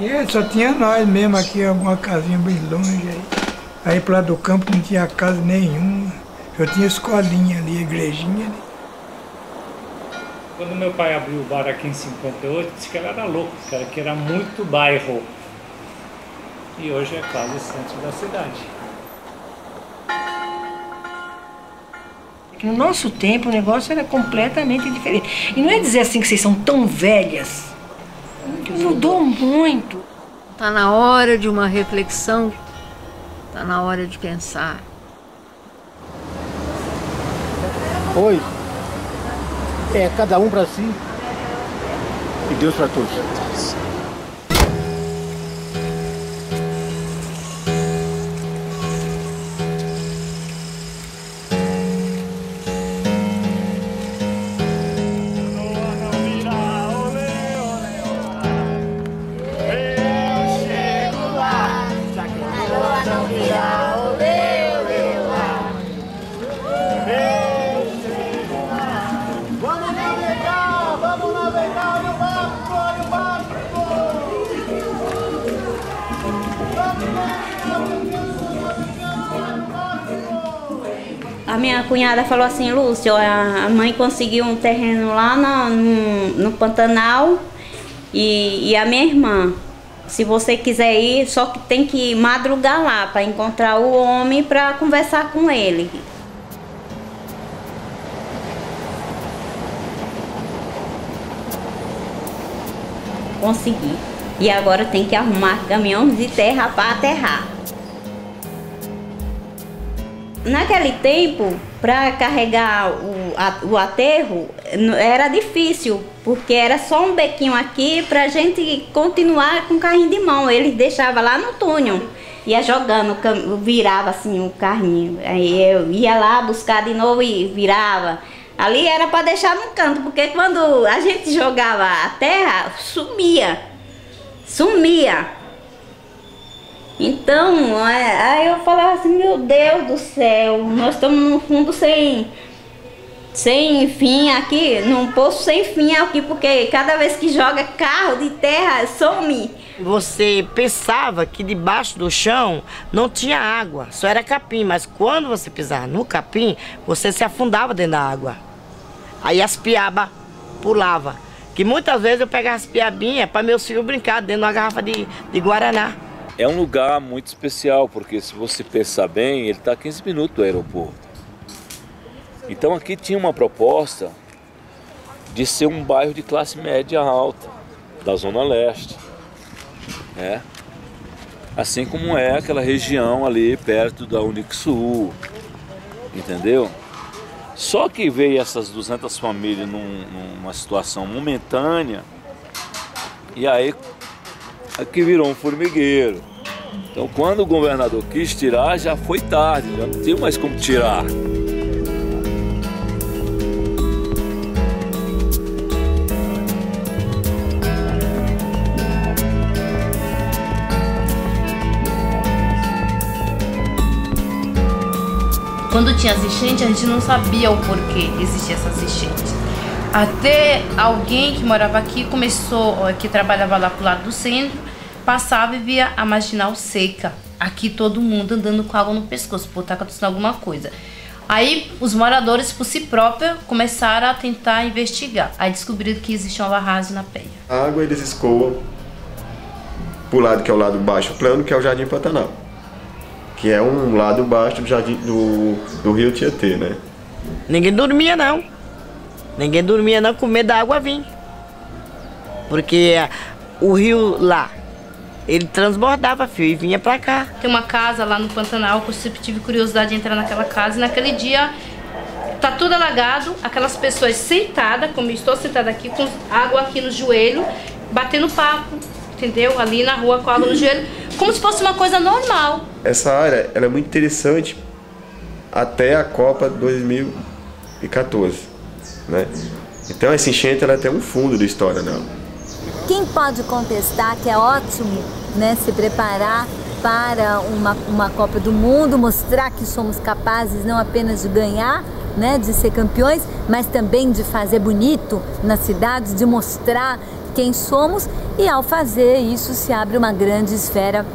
Aqui só tinha nós mesmo aqui, uma casinha bem longe aí. Aí pro lado do campo não tinha casa nenhuma. Eu tinha escolinha ali, igrejinha ali. Quando meu pai abriu o bar aqui em 58, disse que ele era louco, cara, que era muito bairro. E hoje é quase o centro da cidade. No nosso tempo o negócio era completamente diferente. E não é dizer assim que vocês são tão velhas. Mudou muito. Tá na hora de uma reflexão, tá na hora de pensar. Oi. É cada um para si e Deus para todos. A minha cunhada falou assim: Lúcio, a mãe conseguiu um terreno lá no Pantanal e a minha irmã, se você quiser ir, só que tem que madrugar lá para encontrar o homem para conversar com ele. Consegui. E agora tem que arrumar caminhões de terra para aterrar. Naquele tempo, para carregar o aterro, era difícil, porque era só um bequinho aqui para a gente continuar com o carrinho de mão. Eles deixavam lá no túnel, ia jogando, virava assim o carrinho. Aí eu ia lá buscar de novo e virava. Ali era para deixar no canto, porque quando a gente jogava a terra, sumia. Então, aí eu falava assim: meu Deus do céu, nós estamos no fundo sem fim aqui, num poço sem fim aqui, porque cada vez que joga carro de terra, some. Você pensava que debaixo do chão não tinha água, só era capim, mas quando você pisava no capim, você se afundava dentro da água. Aí as piabas pulavam, que muitas vezes eu pegava as piabinhas para meus filhos brincar dentro de uma garrafa de guaraná. É um lugar muito especial, porque se você pensar bem, ele está a 15 minutos do aeroporto. Então aqui tinha uma proposta de ser um bairro de classe média alta, da Zona Leste. Né? Assim como é aquela região ali perto da Unixul, entendeu? Só que veio essas 200 famílias numa situação momentânea, e aí aqui virou um formigueiro. Então quando o governador quis tirar, já foi tarde, já não tinha mais como tirar. Quando tinha as enchentes, a gente não sabia o porquê existiam essas enchentes. Até alguém que morava aqui que trabalhava lá pro lado do centro, passava e via a marginal seca. Aqui todo mundo andando com água no pescoço, por estar acontecendo alguma coisa. Aí os moradores, por si próprios, começaram a tentar investigar. Aí descobriram que existia uma barragem na Penha. A água eles escoam pro lado que é o lado baixo plano, que é o Jardim Pantanal, que é um lado baixo do jardim do rio Tietê, né? Ninguém dormia não. Ninguém dormia não, com medo da água vir. Porque o rio lá, ele transbordava, fio, e vinha pra cá. Tem uma casa lá no Pantanal, que eu sempre tive curiosidade de entrar naquela casa. E naquele dia, tá tudo alagado, aquelas pessoas sentadas, como eu estou sentada aqui, com água aqui no joelho, batendo papo, entendeu? Ali na rua com água no joelho, como se fosse uma coisa normal. Essa área, ela é muito interessante até a Copa 2014, né? Então essa enchente, ela tem um fundo de história dela. Quem pode contestar que é ótimo, né, se preparar para uma Copa do Mundo, mostrar que somos capazes não apenas de ganhar, né, de ser campeões, mas também de fazer bonito na cidade, de mostrar quem somos, e ao fazer isso se abre uma grande esfera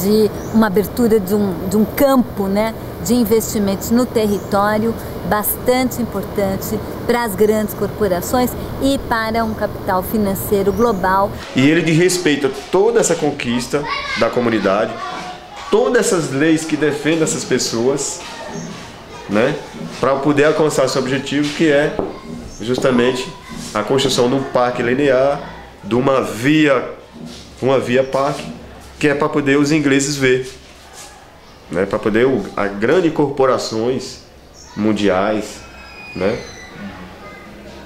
de uma abertura de um campo, né, de investimentos no território bastante importante para as grandes corporações e para um capital financeiro global. E ele diz respeito a toda essa conquista da comunidade, todas essas leis que defendem essas pessoas, né, para poder alcançar seu objetivo, que é justamente a construção de um parque linear, de uma via parque, que é para poder os ingleses ver, né, para poder as grandes corporações mundiais, né,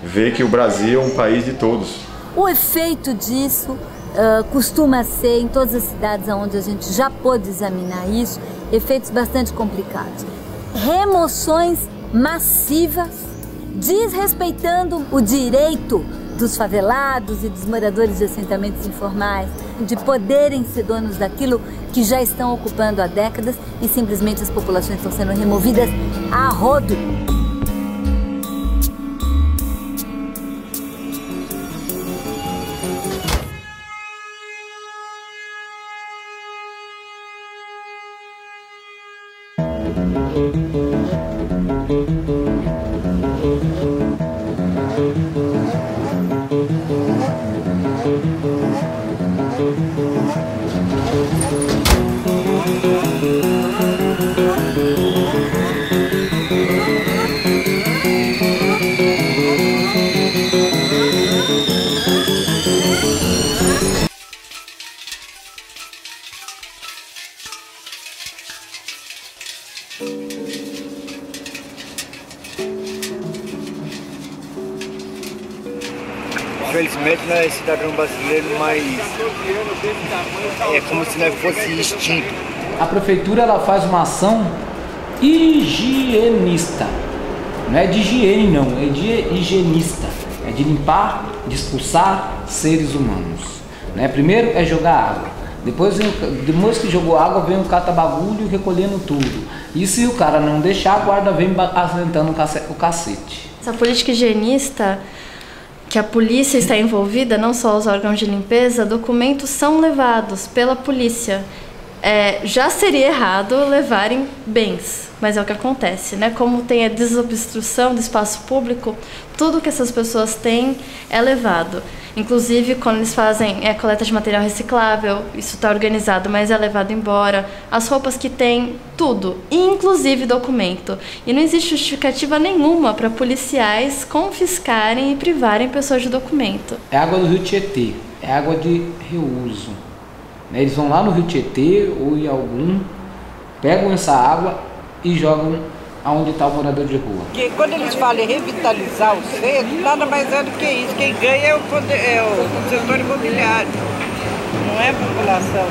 ver que o Brasil é um país de todos. O efeito disso costuma ser, em todas as cidades onde a gente já pôde examinar isso, efeitos bastante complicados. Remoções massivas, desrespeitando o direito dos favelados e dos moradores de assentamentos informais, de poderem ser donos daquilo que já estão ocupando há décadas, e simplesmente as populações estão sendo removidas a rodo. Infelizmente não é cidadão brasileiro, mas é como se não fosse extinto. A prefeitura ela faz uma ação higienista, não é de higiene não, é de higienista, é de limpar, de expulsar seres humanos, né? Primeiro é jogar água, depois que jogou água vem o cata-bagulho recolhendo tudo, e se o cara não deixar, a guarda vem assentando o cacete. Essa política higienista, que a polícia está envolvida, não só os órgãos de limpeza, documentos são levados pela polícia. Já seria errado levarem bens, mas é o que acontece, né? Como tem a desobstrução do espaço público, tudo que essas pessoas têm é levado. Inclusive, quando eles fazem coleta de material reciclável, isso está organizado, mas é levado embora. As roupas que tem, tudo, inclusive documento. E não existe justificativa nenhuma para policiais confiscarem e privarem pessoas de documento. É água do Rio Tietê, é água de reuso. Eles vão lá no Rio Tietê ou em algum, pegam essa água e jogam aonde está o morador de rua. Porque quando eles falam em revitalizar o centro, nada mais é do que isso. Quem ganha é o setor imobiliário, não é a população.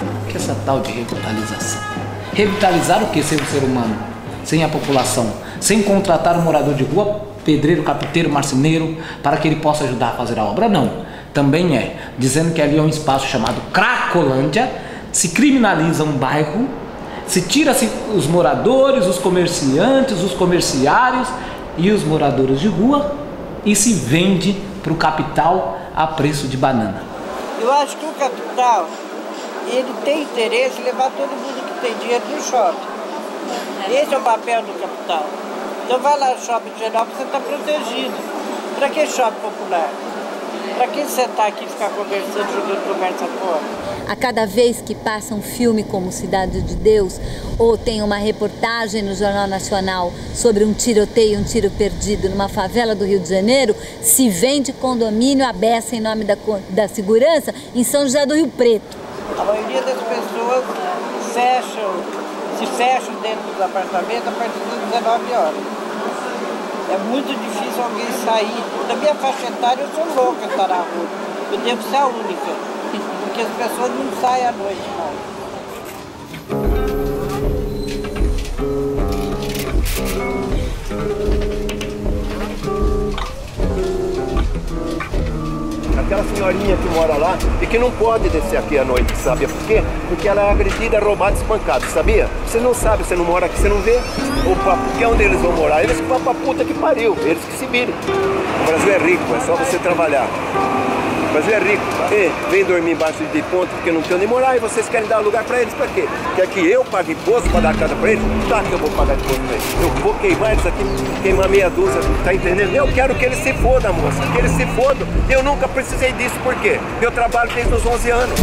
O que é essa tal de revitalização? Revitalizar o que sem o ser humano? Sem a população? Sem contratar um morador de rua, pedreiro, carpinteiro, marceneiro, para que ele possa ajudar a fazer a obra? Não. Também dizendo que ali é um espaço chamado Cracolândia, se criminaliza um bairro, se tira-se os moradores, os comerciantes, os comerciários e os moradores de rua e se vende para o capital a preço de banana. Eu acho que o capital, ele tem interesse em levar todo mundo que tem dinheiro no shopping. Esse é o papel do capital. Então vai lá no shopping de Genópolis, você está protegido. Para que shopping popular? Para que sentar aqui e ficar conversando, jogando conversa fora? A cada vez que passa um filme como Cidade de Deus, ou tem uma reportagem no Jornal Nacional sobre um tiroteio, um tiro perdido numa favela do Rio de Janeiro, se vende condomínio à beça em nome da segurança em São José do Rio Preto. A maioria das pessoas se fecham dentro dos apartamentos a partir das 19 horas. É muito difícil alguém sair. Na minha faixa etária eu sou louca de estar na rua. Eu devo ser a única, porque as pessoas não saem à noite mais. senhorinha que mora lá e que não pode descer aqui à noite, sabe por quê? Porque ela é agredida, roubada, espancada, sabia? Você não sabe, você não mora aqui, você não vê. Porque onde eles vão morar? Eles vão pra puta que pariu, eles que se virem. O Brasil é rico, é só você trabalhar. O Brasil é rico. E vem dormir embaixo de ponto porque não tem onde morar e vocês querem dar lugar pra eles pra quê? Quer que eu pague imposto pra dar casa pra eles? Tá que eu vou pagar imposto pra eles. Eu vou queimar eles aqui, queimar meia dúzia, tá entendendo? Eu quero que eles se fodam, moça, que eles se fodam. Eu nunca precisei disso, por quê? Eu trabalho desde os 11 anos.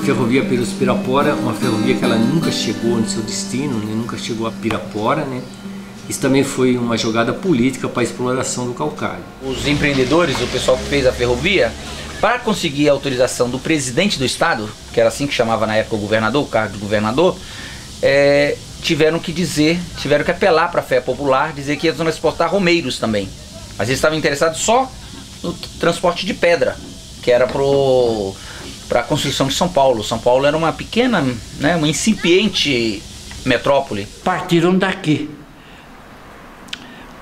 Ferrovia Perus-Pirapora, uma ferrovia que ela nunca chegou no seu destino, né? Nunca chegou a Pirapora, né? Isso também foi uma jogada política para a exploração do calcário. Os empreendedores, o pessoal que fez a ferrovia, para conseguir a autorização do presidente do estado, que era assim que chamava na época o governador, o cargo de governador, tiveram que apelar para a fé popular, dizer que iam transportar romeiros também. Mas eles estavam interessados só no transporte de pedra, que era para a construção de São Paulo. São Paulo era uma pequena, né, uma incipiente metrópole. Partiram daqui.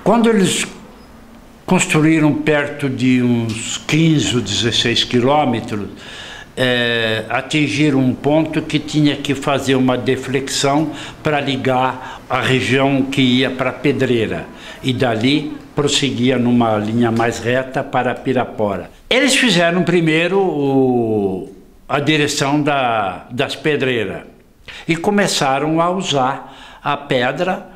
Quando eles construíram perto de uns 15 ou 16 quilômetros, atingiram um ponto que tinha que fazer uma deflexão para ligar a região que ia para Pedreira. E dali prosseguia numa linha mais reta para Pirapora. Eles fizeram primeiro a direção das pedreiras e começaram a usar a pedra,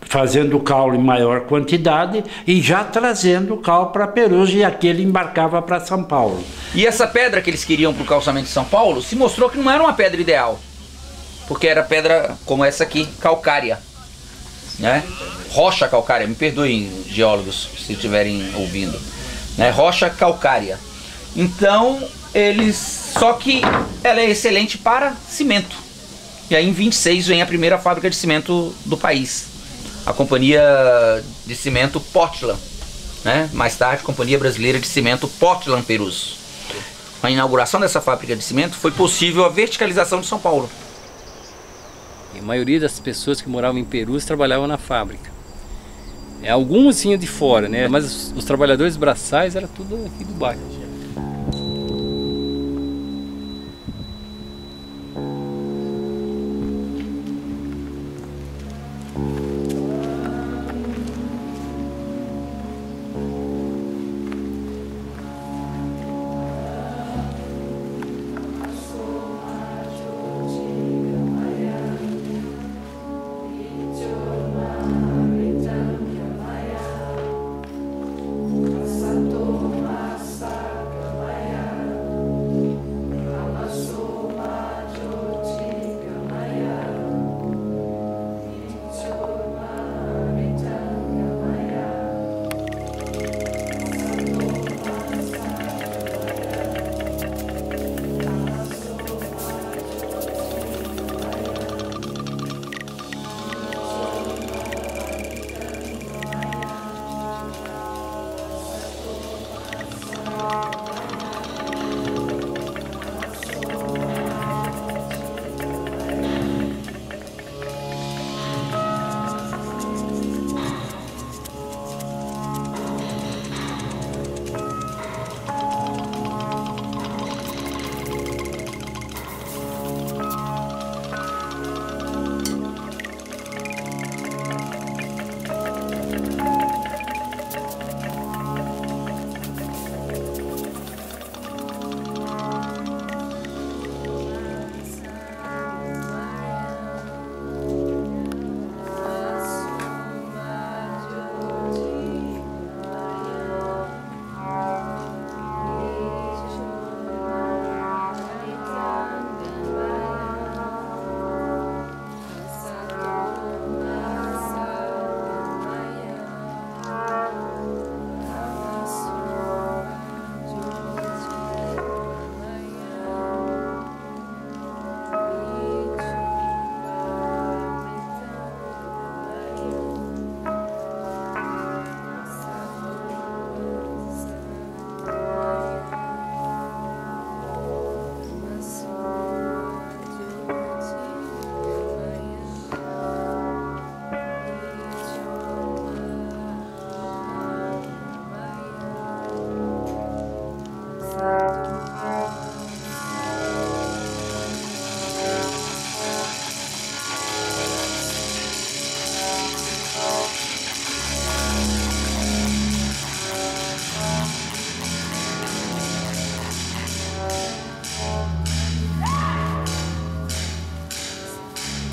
fazendo o cal em maior quantidade e já trazendo o cal para Perus, e aqui ele embarcava para São Paulo. E essa pedra que eles queriam para o calçamento de São Paulo se mostrou que não era uma pedra ideal, porque era pedra como essa aqui, calcária, né? Rocha calcária, me perdoem geólogos se estiverem ouvindo, né? Rocha calcária. Então só que ela é excelente para cimento. E aí em 26 vem a primeira fábrica de cimento do país, a Companhia de Cimento Portland, né? Mais tarde, Companhia Brasileira de Cimento Portland Perus. Com a inauguração dessa fábrica de cimento foi possível a verticalização de São Paulo. E a maioria das pessoas que moravam em Perus trabalhavam na fábrica. Alguns vinham de fora, né? Mas os trabalhadores braçais era tudo aqui do bairro.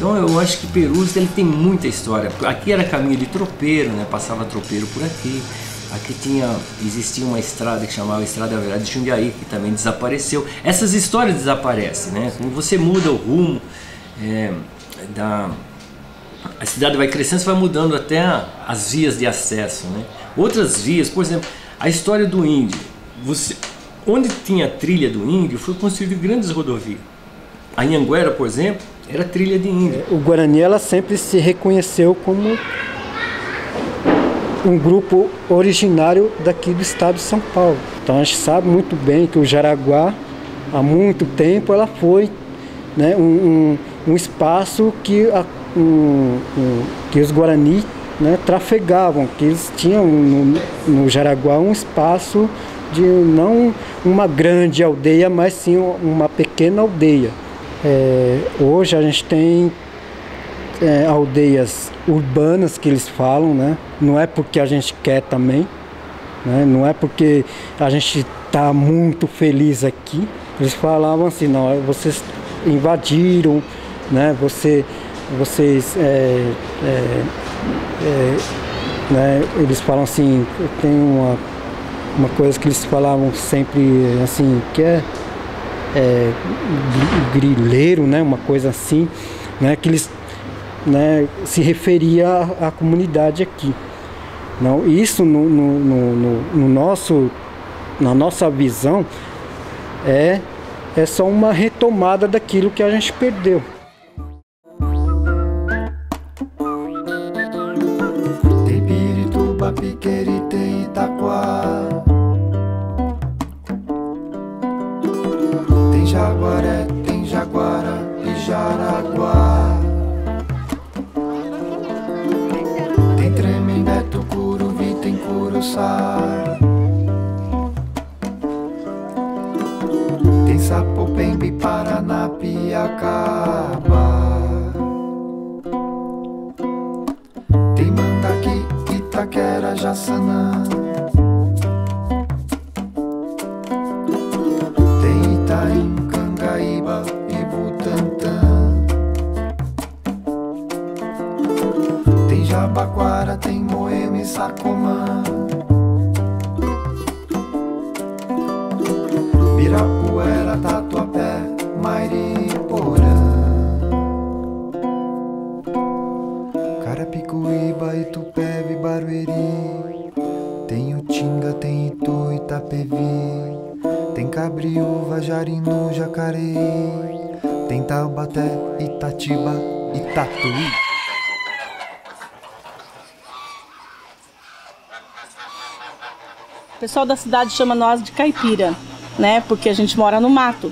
Então eu acho que Perus ele tem muita história. Aqui era caminho de tropeiro, né? Passava tropeiro por aqui. Aqui existia uma estrada que chamava Estrada Velha de Jundiaí, que também desapareceu. Essas histórias desaparecem, né? Quando você muda o rumo, a cidade vai crescendo, você vai mudando até as vias de acesso, né? Outras vias, por exemplo, a história do índio. Onde tinha trilha do índio, foi construído grandes rodovias. A Anhanguera, por exemplo, era trilha de índio. O Guarani ela sempre se reconheceu como um grupo originário daqui do estado de São Paulo. Então a gente sabe muito bem que o Jaraguá, há muito tempo, ela foi, né, um espaço que os Guarani, né, trafegavam, que eles tinham no Jaraguá um espaço de não uma grande aldeia, mas sim uma pequena aldeia. Hoje a gente tem aldeias urbanas que eles falam, né? Não é porque a gente quer também, né? Não é porque a gente está muito feliz aqui. Eles falavam assim, não, vocês invadiram, né? Vocês né? Eles falam assim, tem uma coisa que eles falavam sempre assim, que grileiro, né? Uma coisa assim, né? Que eles, né, se referia à comunidade aqui. Não, isso na nossa visão é só uma retomada daquilo que a gente perdeu. Tem Pirituba, Piquerite e Itaquá. Tem Jaguaré, tem Jaguara e Jaraguá. Tem Tremembé, Tucuruvi, tem Curuçá. Tem Sapopemba, Paranapiacaba. Tem Mandaqui, Itaquera, Jaçanã. Tem Itaim, Cangaíba e Butantã. Tem Jabaquara, tem Moema e Sacomã. Birapuera, Tatuapé, Mairiporã. Carapicuíba, Itupeva, Barueri. Tem Utinga, tem Itu, Itapevi. Tem Cabriúva, Jarinu, Jacareí. Tem Taubaté, Itatiba e Tatuí. O pessoal da cidade chama nós de caipira, né? Porque a gente mora no mato.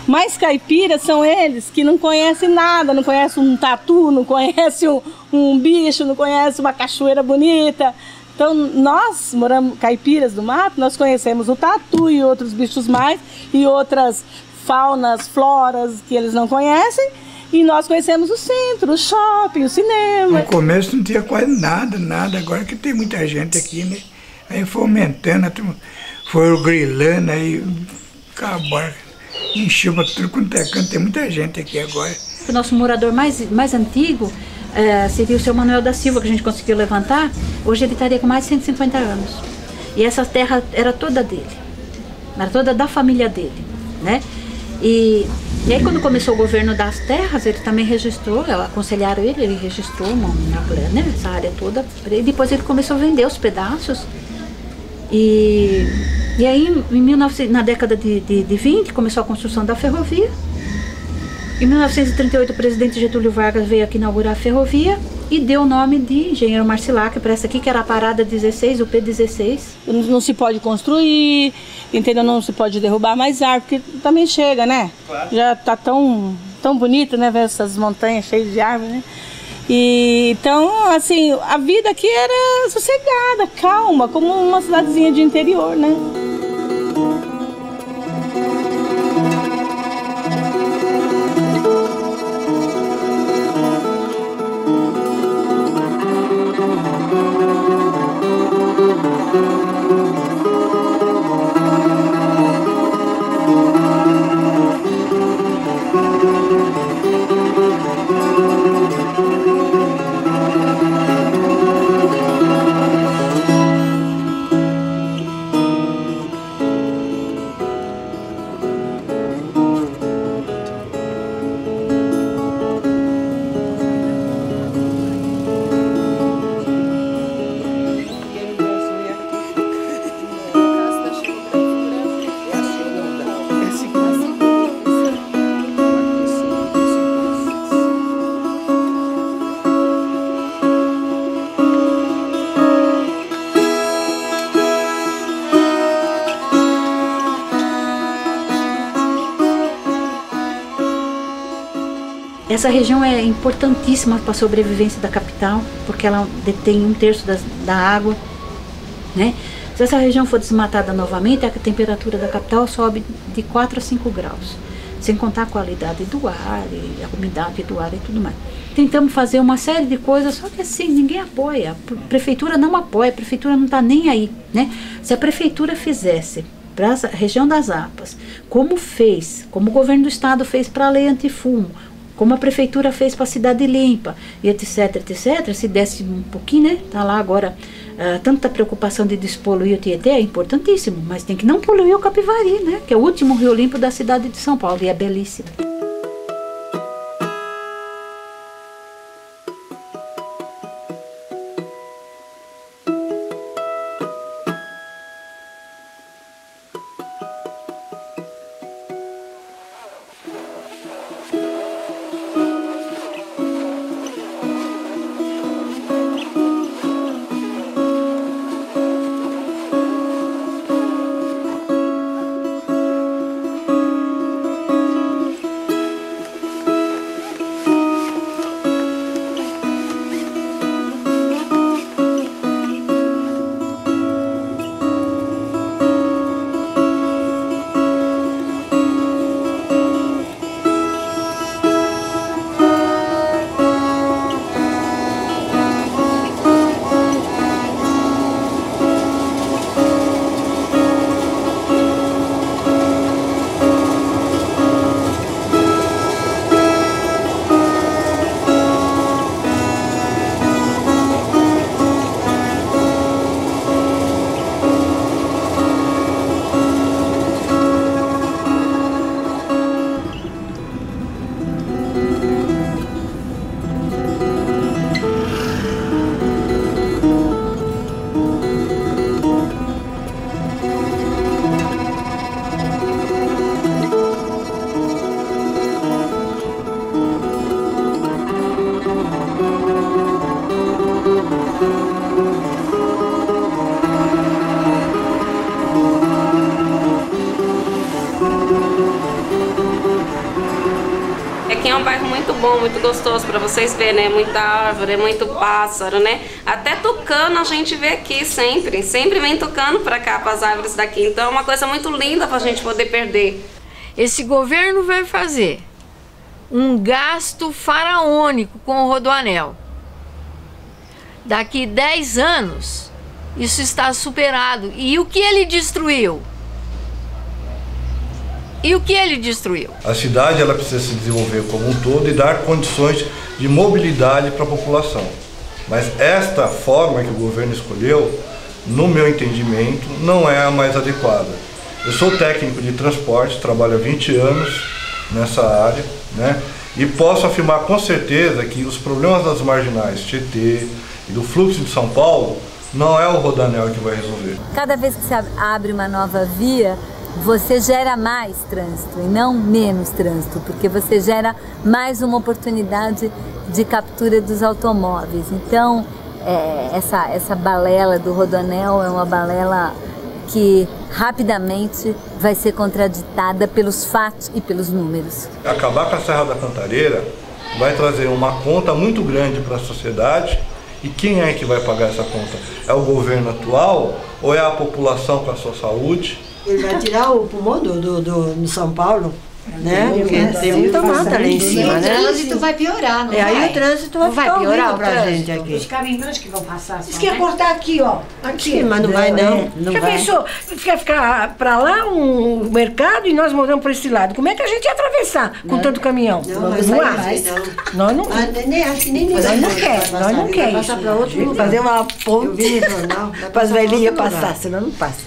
Mas caipiras são eles que não conhecem nada, não conhecem um tatu, não conhecem um bicho, não conhecem uma cachoeira bonita. Então nós, moramos caipiras do mato, nós conhecemos o tatu e outros bichos mais e outras faunas, floras que eles não conhecem. E nós conhecemos o centro, o shopping, o cinema. No começo não tinha quase nada, agora que tem muita gente aqui, né? Aí foi aumentando, foi grilando, aí acabou, encheu para tudo quanto é canto, tem muita gente aqui agora. O nosso morador mais antigo seria o seu Manuel da Silva, que a gente conseguiu levantar. Hoje ele estaria com mais de 150 anos. E essa terra era toda dele, era toda da família dele, né? E aí quando começou o governo das terras, ele também registrou, aconselharam ele registrou essa área toda. E depois ele começou a vender os pedaços. E aí, na década de 20, começou a construção da ferrovia. Em 1938, o presidente Getúlio Vargas veio aqui inaugurar a ferrovia e deu o nome de Engenheiro Marcilac para essa aqui, que era a parada 16, o P16. Não se pode construir, entendeu? Não se pode derrubar mais árvore, porque também chega, né? Claro. Já tá tão bonito, né? Ver essas montanhas cheias de árvore, né? E então, assim, a vida aqui era sossegada, calma, como uma cidadezinha de interior, né? Essa região é importantíssima para a sobrevivência da capital, porque ela detém 1/3 da água, né? Se essa região for desmatada novamente, a temperatura da capital sobe de 4 a 5 graus, sem contar a qualidade do ar, e a umidade do ar e tudo mais. Tentamos fazer uma série de coisas, só que assim, ninguém apoia, a prefeitura não apoia, a prefeitura não está nem aí, né? Se a prefeitura fizesse para a região das APAs, como o governo do estado fez para a lei antifumo, como a prefeitura fez para a cidade limpa, e etc, etc, se desse um pouquinho, né? Tá lá agora, tanta preocupação de despoluir o Tietê é importantíssimo, mas tem que não poluir o Capivari, né? Que é o último rio limpo da cidade de São Paulo e é belíssimo. Aqui é um bairro muito bom, muito gostoso para vocês verem, né? Muita árvore, muito pássaro, né? Até tucano a gente vê aqui sempre. Sempre vem tucano para cá, para as árvores daqui. Então é uma coisa muito linda para a gente poder perder. Esse governo vai fazer um gasto faraônico com o Rodoanel. Daqui 10 anos, isso está superado. E o que ele destruiu? E o que ele destruiu? A cidade ela precisa se desenvolver como um todo e dar condições de mobilidade para a população. Mas esta forma que o governo escolheu, no meu entendimento, não é a mais adequada. Eu sou técnico de transporte, trabalho há 20 anos nessa área, né? E posso afirmar com certeza que os problemas das marginais Tietê e do fluxo de São Paulo não é o Rodoanel que vai resolver. Cada vez que você abre uma nova via, você gera mais trânsito e não menos trânsito, porque você gera mais uma oportunidade de captura dos automóveis. Então, essa balela do Rodoanel é uma balela que rapidamente vai ser contraditada pelos fatos e pelos números. Acabar com a Serra da Cantareira vai trazer uma conta muito grande para a sociedade. E quem é que vai pagar essa conta? É o governo atual ou é a população com a sua saúde? Ele vai tirar o pulmão do São Paulo, né? Porque tem muita mata lá em cima, né? O trânsito vai piorar, não vai? Aí o trânsito vai ficar horrível pra gente aqui. Os caminhões que vão passar só, Diz que ia cortar aqui, ó. Aqui, mas não vai não. Já pensou? Quer ficar pra lá um mercado e nós moramos por esse lado. Como é que a gente ia atravessar com tanto caminhão? Nós não quer isso. Passar pra outro lugar. Fazer uma ponte para as velhinhas passar, senão não passa.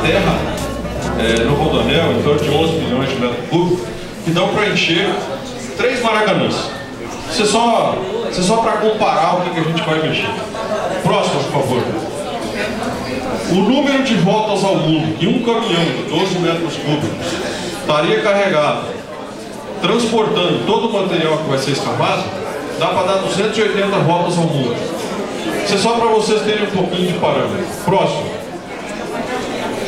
terra no Rodoanel em torno de 11 milhões de metros cúbicos que dão para encher 3 Maracanãs. Isso é só para comparar o que a gente vai mexer. Próximo, por favor. O número de voltas ao mundo que um caminhão de 12 metros cúbicos estaria carregado, transportando todo o material que vai ser escavado, dá para dar 280 voltas ao mundo. Isso é só para vocês terem um pouquinho de parâmetro. Próximo.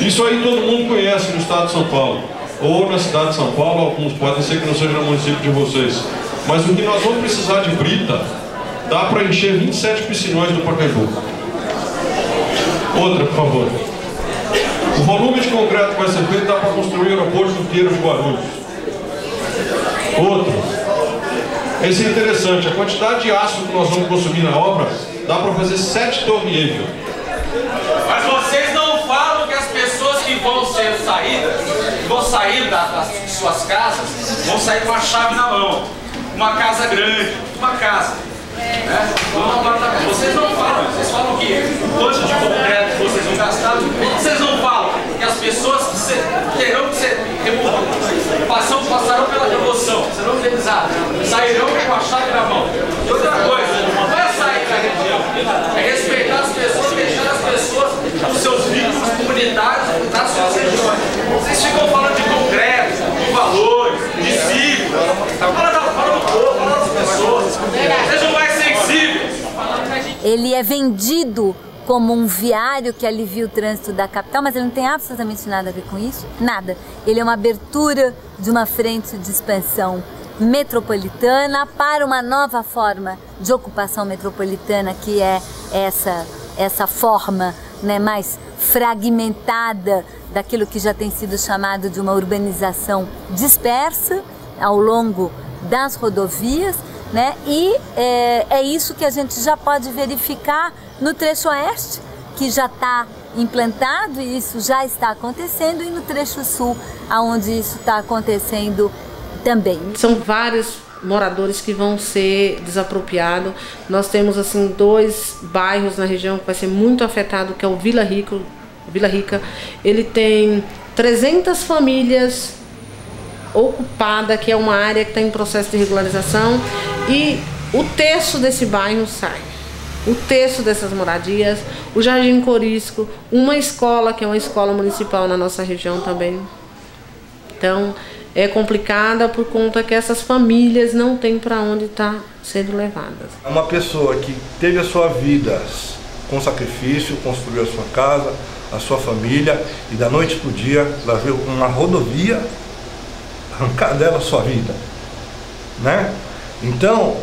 Isso aí todo mundo conhece no estado de São Paulo, ou na cidade de São Paulo, alguns podem ser que não seja no município de vocês. Mas o que nós vamos precisar de brita, dá para encher 27 piscinões do Pacaembu. Outra, por favor. O volume de concreto que vai ser feito dá para construir o aeroporto inteiro de Guarulhos. Outro. Esse é interessante. A quantidade de aço que nós vamos consumir na obra dá para fazer 7 Torre Eiffel. Mas vocês não falam que as pessoas que vão sair das suas casas, vão sair com a chave na mão. Uma casa grande, uma casa. Vocês não falam, vocês falam que o quanto de concreto que vocês vão gastar, vocês não falam que as pessoas terão que ser passarão pela revolução, serão indenizadas, sairão com a chave na mão. E outra coisa, não é sair da região, é respeitar as pessoas, deixar as pessoas com seus vínculos comunitários nas suas regiões. Vocês ficam falando de concreto, de valores, de ciclo, fala do povo, fala das pessoas, sejam mais sensíveis. Ele é vendido como um viário que alivia o trânsito da capital, mas ele não tem absolutamente nada a ver com isso, nada. Ele é uma abertura de uma frente de expansão metropolitana para uma nova forma de ocupação metropolitana, que é essa forma, né, mais fragmentada daquilo que já tem sido chamado de uma urbanização dispersa ao longo das rodovias, né? E é isso que a gente já pode verificar no trecho oeste, que já está implantado e isso já está acontecendo, e no trecho sul, onde isso está acontecendo também. São vários moradores que vão ser desapropriados. Nós temos assim 2 bairros na região que vai ser muito afetado, que é o Vila Rica. Ele tem 300 famílias ocupadas, que é uma área que está em processo de regularização, e o terço desse bairro sai. O terço dessas moradias, o Jardim Corisco, uma escola, que é uma escola municipal na nossa região também. Então, é complicada por conta que essas famílias não têm para onde estar sendo levadas. Uma pessoa que teve a sua vida com sacrifício, construiu a sua casa, a sua família, e da noite para o dia ela veio com uma rodovia arrancar dela a sua vida, né? Então,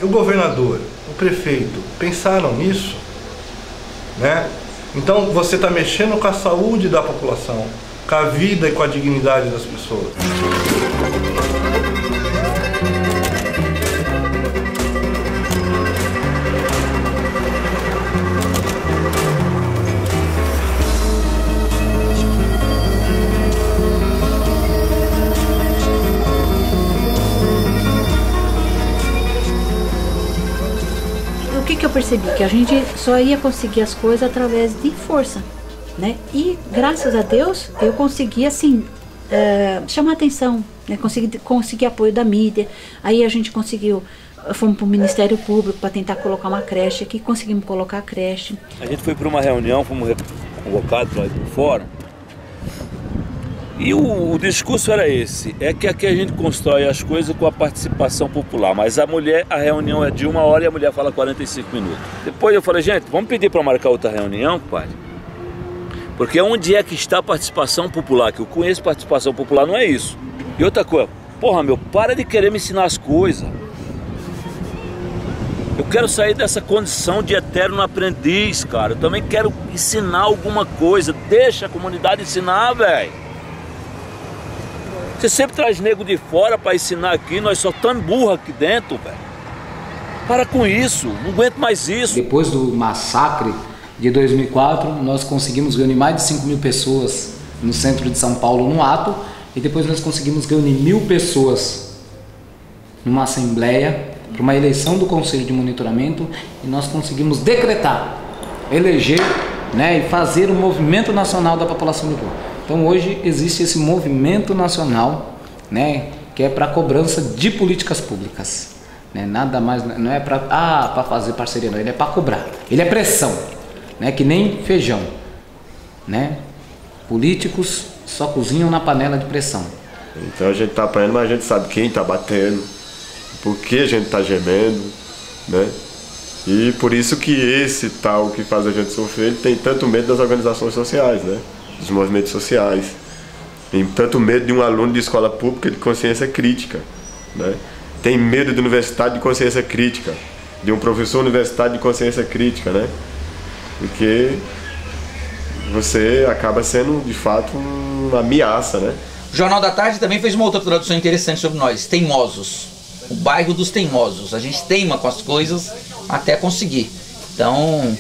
o governador, o prefeito, pensaram nisso, né? Então você está mexendo com a saúde da população, com a vida e com a dignidade das pessoas. O que eu percebi? Que a gente só ia conseguir as coisas através de força, né? E graças a Deus eu consegui assim chamar atenção, né? Consegui apoio da mídia. Aí a gente conseguiu, fomos para o Ministério Público para tentar colocar uma creche aqui, conseguimos colocar a creche. A gente foi para uma reunião, fomos convocados para ir por fora. E o discurso era esse, é que aqui a gente constrói as coisas com a participação popular, mas a reunião é de 1 hora e a mulher fala 45 minutos. Depois eu falei, gente, vamos pedir para marcar outra reunião, pai? Porque onde é que está a participação popular? Que eu conheço participação popular, não é isso. E outra coisa, porra meu, para de querer me ensinar as coisas. Eu quero sair dessa condição de eterno aprendiz, cara. Eu também quero ensinar alguma coisa, deixa a comunidade ensinar, velho. Você sempre traz nego de fora para ensinar aqui, nós só estamos burros aqui dentro, velho. Para com isso, não aguento mais isso. Depois do massacre de 2004, nós conseguimos reunir mais de 5 mil pessoas no centro de São Paulo num ato, e depois nós conseguimos reunir 1.000 pessoas numa assembleia para uma eleição do Conselho de Monitoramento, e nós conseguimos decretar, eleger né, e fazer um movimento nacional da população de rua. Então hoje existe esse movimento nacional, né, que é para cobrança de políticas públicas, né, nada mais, não é para fazer parceria, não, ele é para cobrar, ele é pressão, né, que nem feijão, né, políticos só cozinham na panela de pressão. Então a gente está apanhando, mas a gente sabe quem está batendo, por que a gente está gemendo, né? E por isso que esse tal que faz a gente sofrer, ele tem tanto medo das organizações sociais, né? Dos movimentos sociais. Tem tanto medo de um aluno de escola pública de consciência crítica, né? Tem medo de universidade de consciência crítica, de um professor universitário de consciência crítica, né? Porque você acaba sendo, de fato, uma ameaça, né? O Jornal da Tarde também fez uma outra tradução interessante sobre nós, teimosos. O bairro dos teimosos. A gente teima com as coisas até conseguir. Então,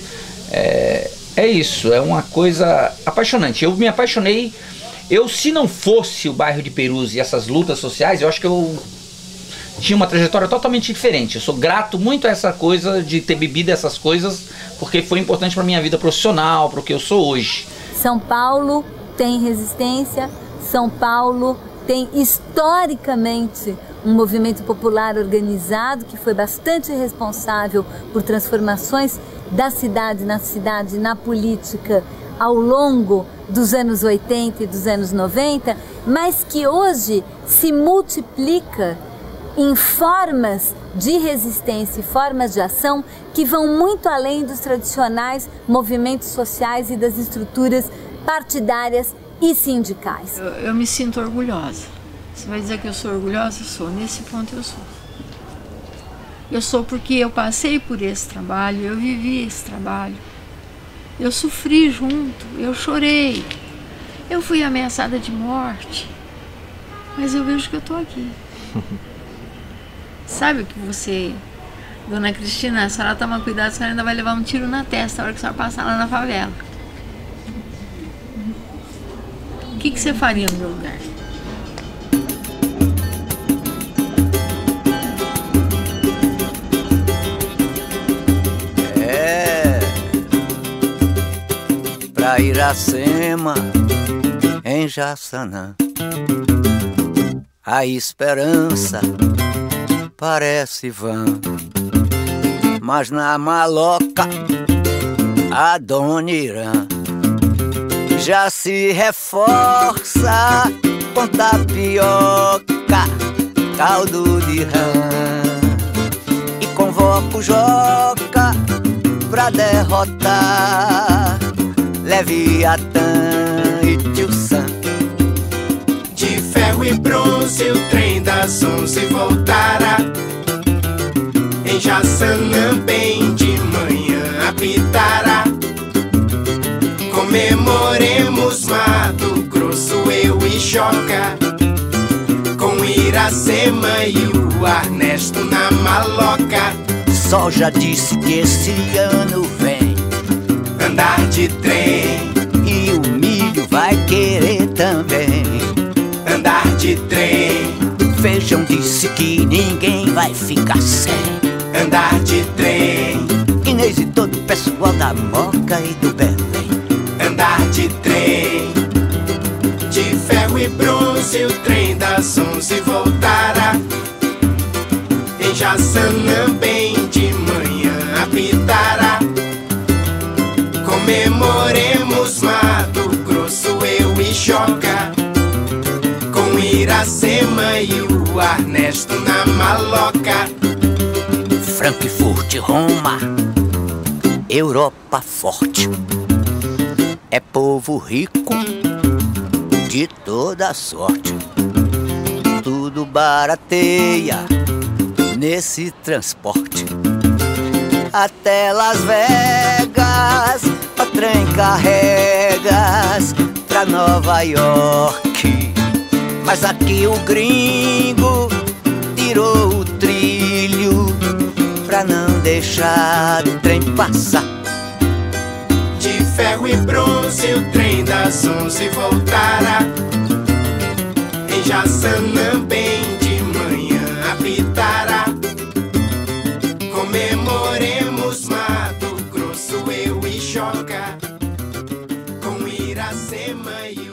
é isso, é uma coisa apaixonante. Eu me apaixonei, se não fosse o bairro de Perus e essas lutas sociais, eu acho que eu tinha uma trajetória totalmente diferente. Eu sou grato muito a essa coisa de ter bebido essas coisas, porque foi importante para minha vida profissional, para o que eu sou hoje. São Paulo tem resistência, São Paulo tem historicamente um movimento popular organizado que foi bastante responsável por transformações da cidade, na política ao longo dos anos 80 e dos anos 90, mas que hoje se multiplica em formas de resistência e formas de ação que vão muito além dos tradicionais movimentos sociais e das estruturas partidárias e sindicais. Eu me sinto orgulhosa. Você vai dizer que eu sou orgulhosa? Eu sou. Nesse ponto eu sou. Eu sou porque eu passei por esse trabalho, eu vivi esse trabalho. Eu sofri junto, eu chorei. Eu fui ameaçada de morte. Mas eu vejo que eu estou aqui. Sabe o que você... Dona Cristina, a senhora toma cuidado, a senhora ainda vai levar um tiro na testa na hora que a senhora passar lá na favela. O que você faria no meu lugar? Pra Iracema, em Jaçanã, a esperança parece vã, mas na maloca a Dona Irã já se reforça com tapioca, caldo de rã, e convoca o Joca pra derrotar Leviatã e Tio Sam. De ferro e bronze o trem das 11 voltará, em Jaçanã bem de manhã apitará. Comemoremos Mato Grosso, eu e Joca, com Iracema e o Ernesto na maloca. Só já disse que esse ano vem andar de trem, e o milho vai querer também andar de trem. Feijão disse que ninguém vai ficar sem andar de trem. Inês e todo o pessoal da Moca e do Belém andar de trem. De ferro e bronze o trem das 11 voltará, em Jaçanã bem de manhã apitará. Comemoremos Mato Grosso, eu e Joca, com Iracema e o Ernesto na maloca. Frankfurt, Roma, Europa forte, é povo rico de toda sorte. Tudo barateia nesse transporte, até Las Vegas o trem carregas pra Nova York. Mas aqui o gringo tirou o trilho pra não deixar o trem passar. De ferro e bronze o trem das 11 voltará, em Jaçanã bem de manhã apitará. Comemoremos Mato Grosso, eu e Joca, Iracema e